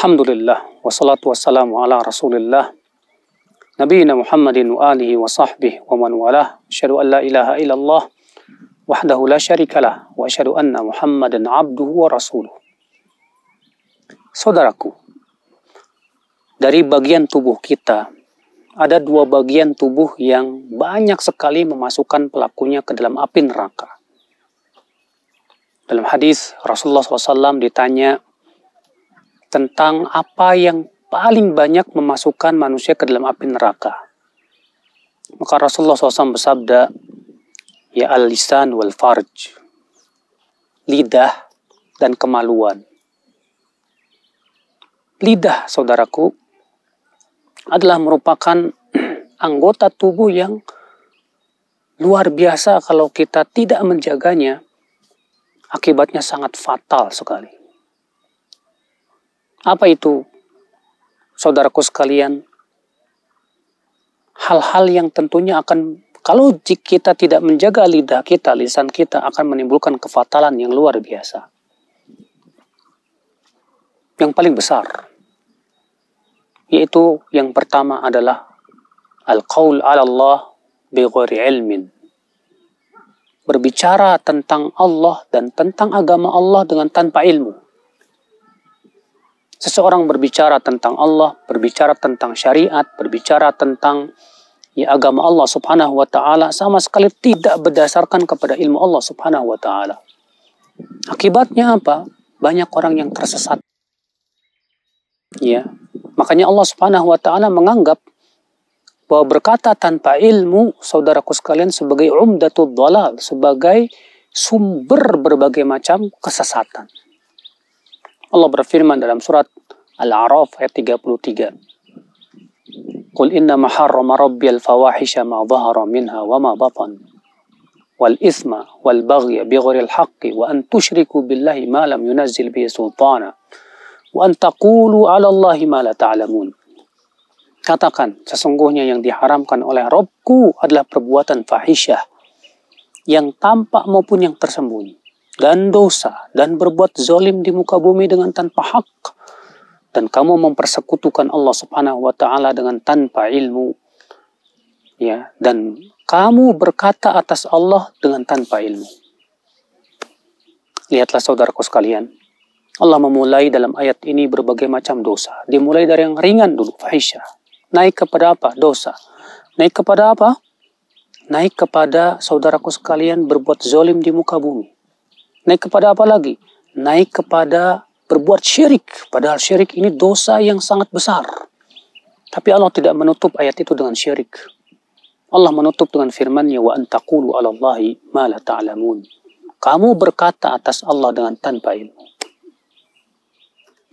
Alhamdulillah, wassalatu wassalamu ala rasulillah, nabiyina Muhammadin wa alihi wa sahbihi wa man walah. Asyhadu an la ilaha illallah wahdahu la syarikalah wa asyhadu anna Muhammadan abduhu wa rasuluh. Saudaraku, dari bagian tubuh kita, ada dua bagian tubuh yang banyak sekali memasukkan pelakunya ke dalam api neraka. Dalam hadis Rasulullah SAW ditanya tentang apa yang paling banyak memasukkan manusia ke dalam api neraka. Maka Rasulullah SAW bersabda, ya al-lisan wal farj, lidah dan kemaluan. Lidah, saudaraku, adalah merupakan anggota tubuh yang luar biasa. Kalau kita tidak menjaganya, akibatnya sangat fatal sekali. Apa itu, saudaraku sekalian? Hal-hal yang tentunya akan, kalau kita tidak menjaga lidah kita, lisan kita, akan menimbulkan kefatalan yang luar biasa. Yang paling besar, yaitu yang pertama adalah al-qaul ala Allah bighairi ilmin. Berbicara tentang Allah dan tentang agama Allah dengan tanpa ilmu. Seseorang berbicara tentang Allah, berbicara tentang syariat, berbicara tentang agama Allah subhanahu wa ta'ala, sama sekali tidak berdasarkan kepada ilmu Allah subhanahu wa ta'ala. Akibatnya apa? Banyak orang yang tersesat. Ya, makanya Allah subhanahu wa ta'ala menganggap bahwa berkata tanpa ilmu, saudaraku sekalian, sebagai umdatul dhalal, sebagai sumber berbagai macam kesesatan. Allah berfirman dalam surat Al-A'raf ayat 33. Qul innama harrama rabbiyal fawahisha ma dhahara minha wa ma batan wal ithma wal baghya bighairil haqqi wa an tusyriku billahi ma lam yunazzil bihi sultana wa an taqulu 'ala Allahi ma la ta'lamun. Katakan, sesungguhnya yang diharamkan oleh Rabbku adalah perbuatan fahisyah yang tampak maupun yang tersembunyi, dan dosa, dan berbuat zalim di muka bumi dengan tanpa hak, dan kamu mempersekutukan Allah subhanahu wa ta'ala dengan tanpa ilmu, ya, dan kamu berkata atas Allah dengan tanpa ilmu. Lihatlah saudaraku sekalian, Allah memulai dalam ayat ini berbagai macam dosa. Dimulai dari yang ringan dulu, fahisyah. Naik kepada apa? Dosa. Naik kepada apa? Naik kepada, saudaraku sekalian, berbuat zalim di muka bumi. Naik kepada apa lagi? Naik kepada berbuat syirik. Padahal syirik ini dosa yang sangat besar. Tapi Allah tidak menutup ayat itu dengan syirik. Allah menutup dengan firman-Nya, wa antaqulu 'ala Allahi ma la ta'lamun. Kamu berkata atas Allah dengan tanpa ilmu.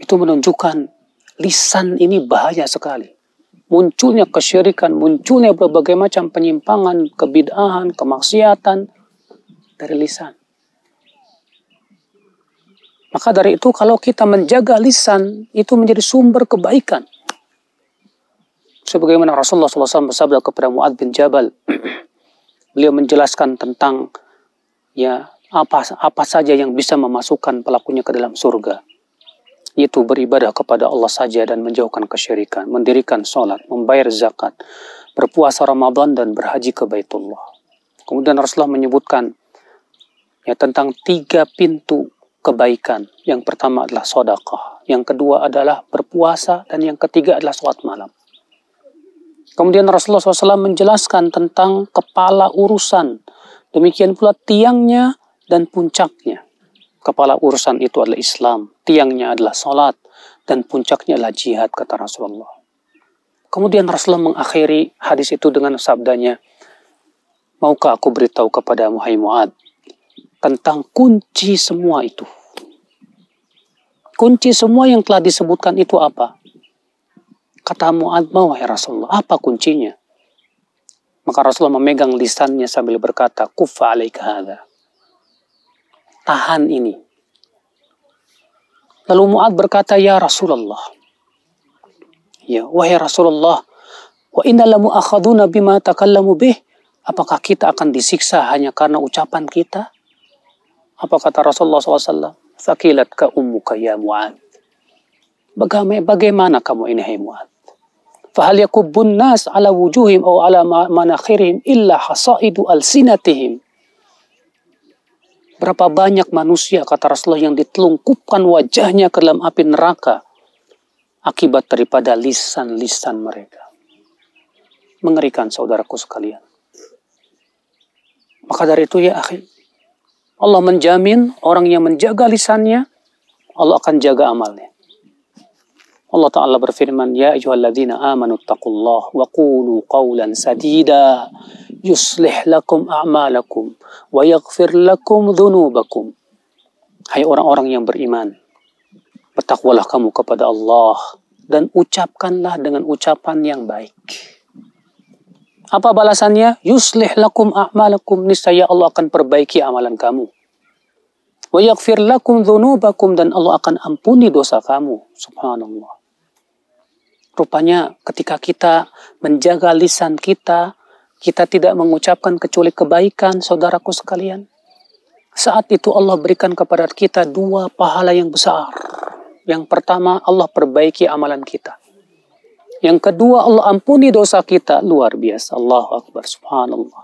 Itu menunjukkan lisan ini bahaya sekali. Munculnya kesyirikan, munculnya berbagai macam penyimpangan, kebid'ahan, kemaksiatan dari lisan. Maka dari itu kalau kita menjaga lisan, itu menjadi sumber kebaikan. Sebagaimana Rasulullah SAW bersabda kepada Mu'adz bin Jabal, beliau menjelaskan tentang apa saja yang bisa memasukkan pelakunya ke dalam surga. Yaitu beribadah kepada Allah saja dan menjauhkan kesyirikan, mendirikan sholat, membayar zakat, berpuasa Ramadan dan berhaji ke Baitullah. Kemudian Rasulullah menyebutkan tentang 3 pintu kebaikan. Yang pertama adalah sedekah, yang kedua adalah berpuasa, dan yang ketiga adalah sholat malam. Kemudian Rasulullah SAW menjelaskan tentang kepala urusan, demikian pula tiangnya dan puncaknya. Kepala urusan itu adalah Islam, tiangnya adalah sholat, dan puncaknya adalah jihad, kata Rasulullah. Kemudian Rasulullah mengakhiri hadis itu dengan sabdanya, maukah aku beritahu kepadamu, hai Mu'adz, tentang kunci semua itu. Kunci semua yang telah disebutkan itu apa? Kata Mu'adz, wahai Rasulullah, apa kuncinya? Maka Rasulullah memegang lisannya sambil berkata, kuffa alaika hadha. Tahan ini. Lalu Mu'adz berkata, ya Rasulullah, ya wahai Rasulullah, wa inna lamu akhaduna bima takallamu bih. Apakah kita akan disiksa hanya karena ucapan kita? Apa kata Rasulullah SAW? Thaqilatka ummuka ya Mu'adz. Bagaimana kamu ini, hai Mu'adz? Fahal yakubbun nas ala wujuhim aw ala manakhirihim illa hasaidu alsinatihim. Berapa banyak manusia, kata Rasulullah, yang ditelungkupkan wajahnya ke dalam api neraka akibat daripada lisan-lisan mereka. Mengerikan, saudaraku sekalian. Maka dari itu ya akhi, Allah menjamin orang yang menjaga lisannya, Allah akan jaga amalnya. Allah Ta'ala berfirman, Ya ayyuhalladzina amanu taqullah wa qulu qawlan sadida yuslih lakum a'malakum wa yaghfir lakum dhunubakum. Hai orang-orang yang beriman, bertakwalah kamu kepada Allah dan ucapkanlah dengan ucapan yang baik. Apa balasannya? Yuslih lakum a'malakum, niscaya Allah akan perbaiki amalan kamu. Wa yaghfir lakum dhunubakum, dan Allah akan ampuni dosa kamu. Subhanallah. Rupanya ketika kita menjaga lisan kita, kita tidak mengucapkan kecuali kebaikan, saudaraku sekalian. Saat itu Allah berikan kepada kita 2 pahala yang besar. Yang pertama, Allah perbaiki amalan kita. Yang kedua, Allah ampuni dosa kita. Luar biasa. Allahu Akbar. Subhanallah.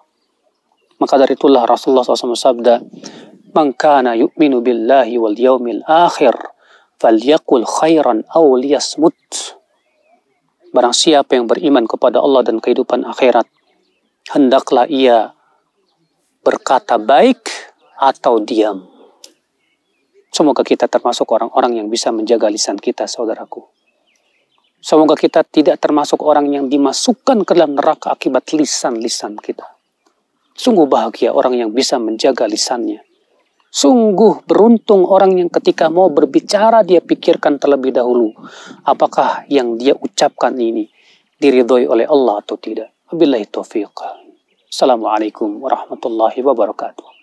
Maka dari itulah Rasulullah SAW sabda, Man kana yu'minu billahi wal yawmil akhir, falyakul khairan aw liyasmut. Barang siapa yang beriman kepada Allah dan kehidupan akhirat, hendaklah ia berkata baik atau diam. Semoga kita termasuk orang-orang yang bisa menjaga lisan kita, saudaraku. Semoga kita tidak termasuk orang yang dimasukkan ke dalam neraka akibat lisan-lisan kita. Sungguh bahagia orang yang bisa menjaga lisannya. Sungguh beruntung orang yang ketika mau berbicara dia pikirkan terlebih dahulu apakah yang dia ucapkan ini diridhoi oleh Allah atau tidak. Wabillahi taufiq. Assalamualaikum warahmatullahi wabarakatuh.